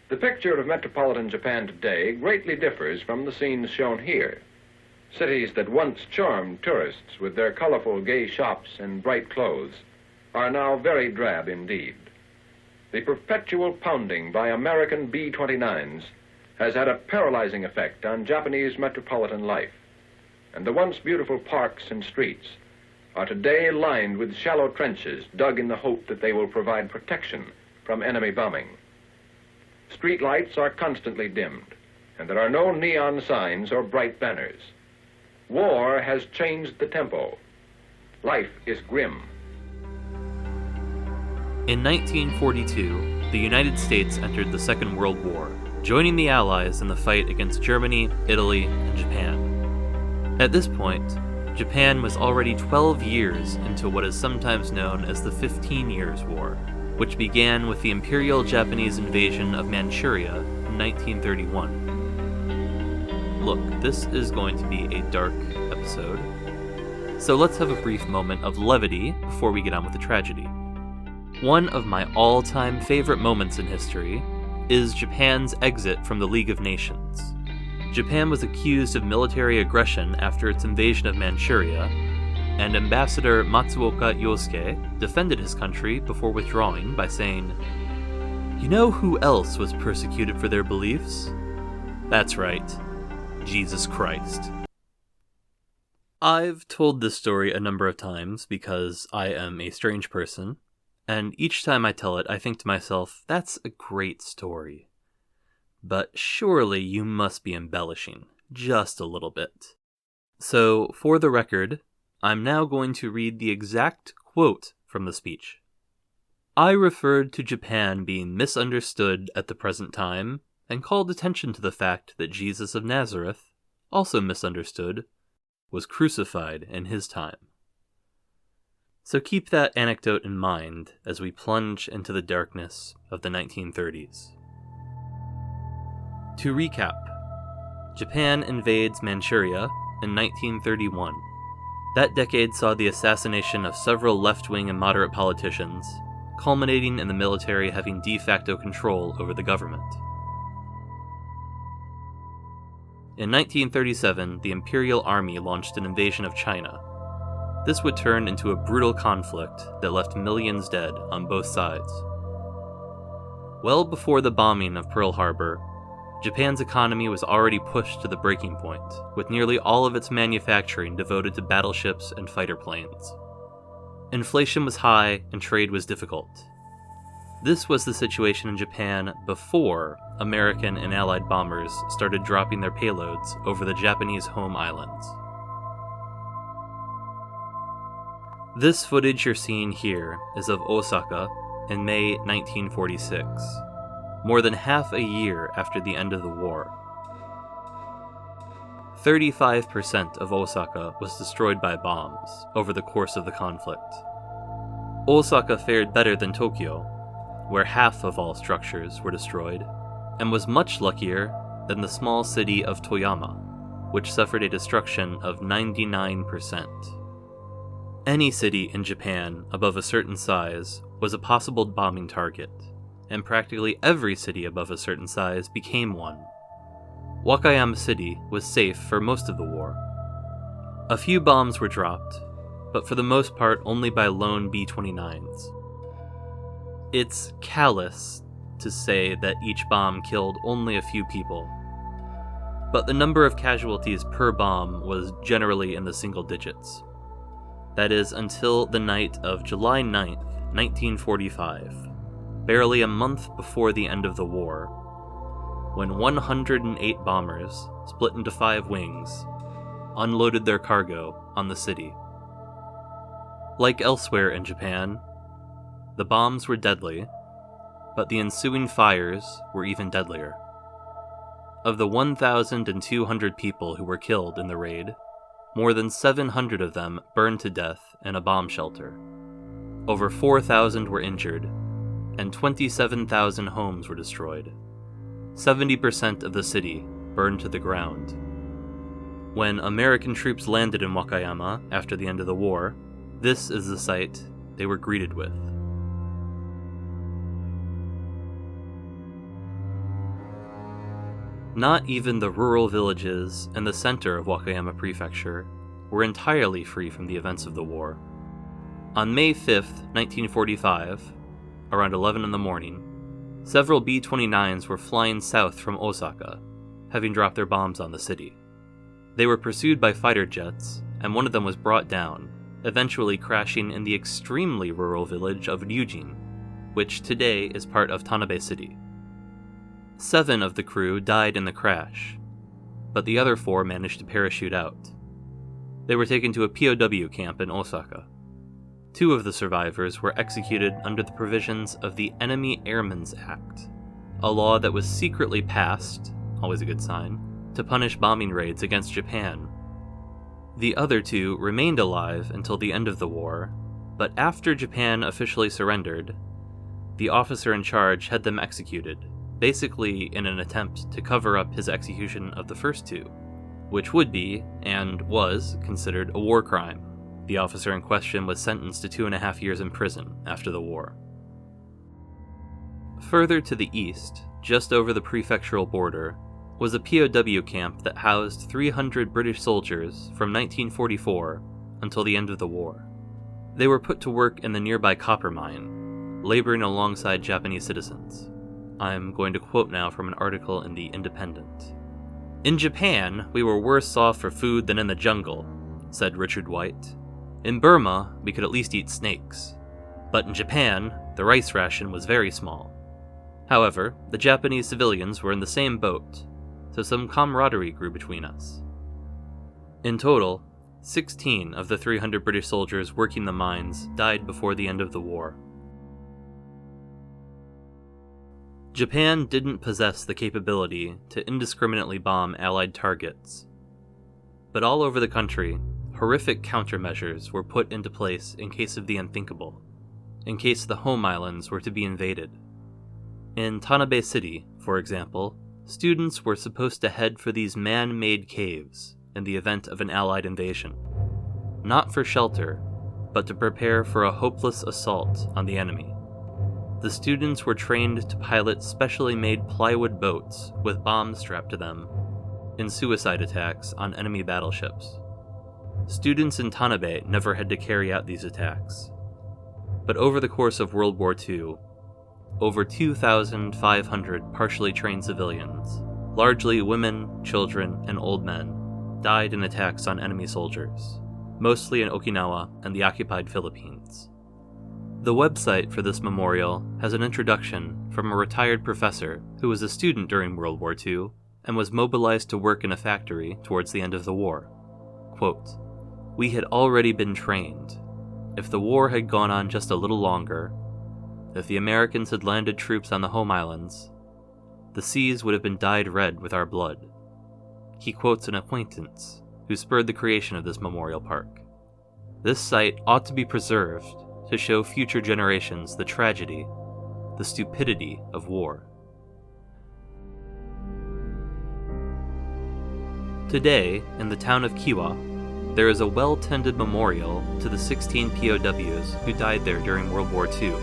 The picture of metropolitan Japan today greatly differs from the scenes shown here. Cities that once charmed tourists with their colorful gay shops and bright clothes are now very drab indeed. The perpetual pounding by American B-29s has had a paralyzing effect on Japanese metropolitan life, and the once beautiful parks and streets are today lined with shallow trenches dug in the hope that they will provide protection from enemy bombing. Street lights are constantly dimmed, and there are no neon signs or bright banners. War has changed the tempo. Life is grim. In 1942, the United States entered the Second World War, joining the Allies in the fight against Germany, Italy, and Japan. At this point, Japan was already 12 years into what is sometimes known as the 15 Years' War, which began with the Imperial Japanese invasion of Manchuria in 1931. Look, this is going to be a dark episode, so let's have a brief moment of levity before we get on with the tragedy. One of my all-time favorite moments in history is Japan's exit from the League of Nations. Japan was accused of military aggression after its invasion of Manchuria, and Ambassador Matsuoka Yosuke defended his country before withdrawing by saying, "You know who else was persecuted for their beliefs? That's right, Jesus Christ." I've told this story a number of times because I am a strange person, and each time I tell it, I think to myself, that's a great story. But surely you must be embellishing, just a little bit. So, for the record, I'm now going to read the exact quote from the speech. "I referred to Japan being misunderstood at the present time, and called attention to the fact that Jesus of Nazareth, also misunderstood, was crucified in his time." So keep that anecdote in mind as we plunge into the darkness of the 1930s. To recap, Japan invades Manchuria in 1931. That decade saw the assassination of several left-wing and moderate politicians, culminating in the military having de facto control over the government. In 1937, the Imperial Army launched an invasion of China. This would turn into a brutal conflict that left millions dead on both sides. Well before the bombing of Pearl Harbor, Japan's economy was already pushed to the breaking point, with nearly all of its manufacturing devoted to battleships and fighter planes. Inflation was high and trade was difficult. This was the situation in Japan before American and Allied bombers started dropping their payloads over the Japanese home islands. This footage you're seeing here is of Osaka in May 1946, more than half a year after the end of the war. 35% of Osaka was destroyed by bombs over the course of the conflict. Osaka fared better than Tokyo, where half of all structures were destroyed, and was much luckier than the small city of Toyama, which suffered a destruction of 99%. Any city in Japan above a certain size was a possible bombing target, and practically every city above a certain size became one. Wakayama City was safe for most of the war. A few bombs were dropped, but for the most part only by lone B-29s. It's callous to say that each bomb killed only a few people, but the number of casualties per bomb was generally in the single digits. That is, until the night of July 9th, 1945, barely a month before the end of the war, when 108 bombers, split into 5 wings, unloaded their cargo on the city. Like elsewhere in Japan, the bombs were deadly, but the ensuing fires were even deadlier. Of the 1,200 people who were killed in the raid, more than 700 of them burned to death in a bomb shelter. Over 4,000 were injured, and 27,000 homes were destroyed. 70% of the city burned to the ground. When American troops landed in Wakayama after the end of the war, this is the sight they were greeted with. Not even the rural villages in the center of Wakayama Prefecture were entirely free from the events of the war. On May 5th, 1945, around 11 in the morning, several B-29s were flying south from Osaka, having dropped their bombs on the city. They were pursued by fighter jets, and one of them was brought down, eventually crashing in the extremely rural village of Ryujin, which today is part of Tanabe City. 7 of the crew died in the crash, but the other 4 managed to parachute out. They were taken to a POW camp in Osaka. 2 of the survivors were executed under the provisions of the Enemy Airmen's Act, a law that was secretly passed, always a good sign, to punish bombing raids against Japan. The other 2 remained alive until the end of the war, but after Japan officially surrendered, the officer in charge had them executed, basically in an attempt to cover up his execution of the first 2, which would be, and was, considered a war crime. The officer in question was sentenced to 2.5 years in prison after the war. Further to the east, just over the prefectural border, was a POW camp that housed 300 British soldiers from 1944 until the end of the war. They were put to work in the nearby copper mine, laboring alongside Japanese citizens. I'm going to quote now from an article in The Independent. "In Japan, we were worse off for food than in the jungle," said Richard White. "In Burma, we could at least eat snakes. But in Japan, the rice ration was very small. However, the Japanese civilians were in the same boat, so some camaraderie grew between us." In total, 16 of the 300 British soldiers working the mines died before the end of the war. Japan didn't possess the capability to indiscriminately bomb Allied targets, but all over the country, horrific countermeasures were put into place in case of the unthinkable, in case the home islands were to be invaded. In Tanabe City, for example, students were supposed to head for these man-made caves in the event of an Allied invasion, not for shelter, but to prepare for a hopeless assault on the enemy. The students were trained to pilot specially made plywood boats with bombs strapped to them in suicide attacks on enemy battleships. Students in Tanabe never had to carry out these attacks. But over the course of World War II, over 2,500 partially trained civilians, largely women, children, and old men, died in attacks on enemy soldiers, mostly in Okinawa and the occupied Philippines. The website for this memorial has an introduction from a retired professor who was a student during World War II and was mobilized to work in a factory towards the end of the war. Quote, "We had already been trained. If the war had gone on just a little longer, if the Americans had landed troops on the home islands, the seas would have been dyed red with our blood." He quotes an acquaintance who spurred the creation of this memorial park. This site ought to be preserved to show future generations the tragedy, the stupidity of war. Today, in the town of Kiwa, there is a well-tended memorial to the 16 POWs who died there during World War II.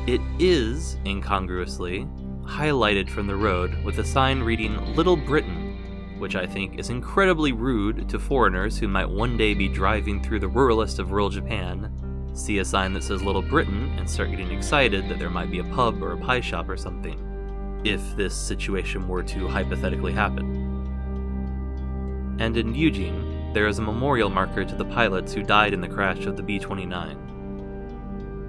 It is, incongruously, highlighted from the road with a sign reading Little Britain, which I think is incredibly rude to foreigners who might one day be driving through the ruralest of rural Japan, see a sign that says Little Britain, and start getting excited that there might be a pub or a pie shop or something, if this situation were to hypothetically happen. And in Ryujin, there is a memorial marker to the pilots who died in the crash of the B-29.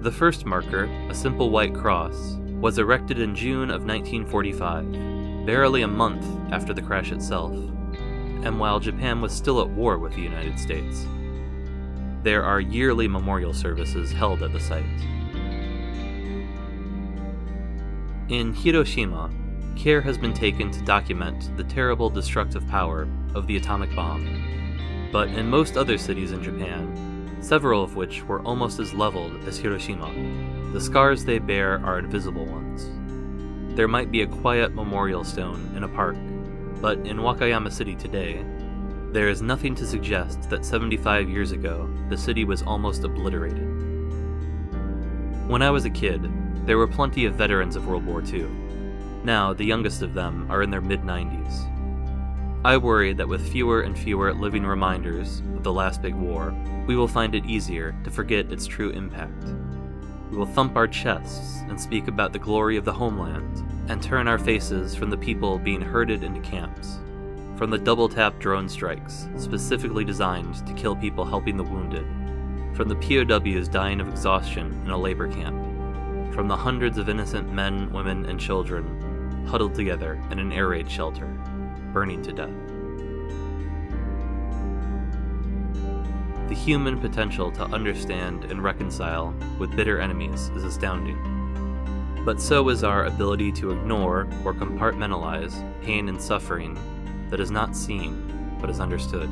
The first marker, a simple white cross, was erected in June of 1945, barely a month after the crash itself, and while Japan was still at war with the United States. There are yearly memorial services held at the site. In Hiroshima, care has been taken to document the terrible destructive power of the atomic bomb. But in most other cities in Japan, several of which were almost as leveled as Hiroshima, the scars they bear are invisible ones. There might be a quiet memorial stone in a park, but in Wakayama City today, there is nothing to suggest that 75 years ago, the city was almost obliterated. When I was a kid, there were plenty of veterans of World War II. Now, the youngest of them are in their mid-90s. I worry that with fewer and fewer living reminders of the last big war, we will find it easier to forget its true impact. We will thump our chests and speak about the glory of the homeland, and turn our faces from the people being herded into camps, from the double-tap drone strikes specifically designed to kill people helping the wounded, from the POWs dying of exhaustion in a labor camp, from the hundreds of innocent men, women, and children huddled together in an air raid shelter, burning to death. The human potential to understand and reconcile with bitter enemies is astounding. But so is our ability to ignore or compartmentalize pain and suffering that is not seen but is understood.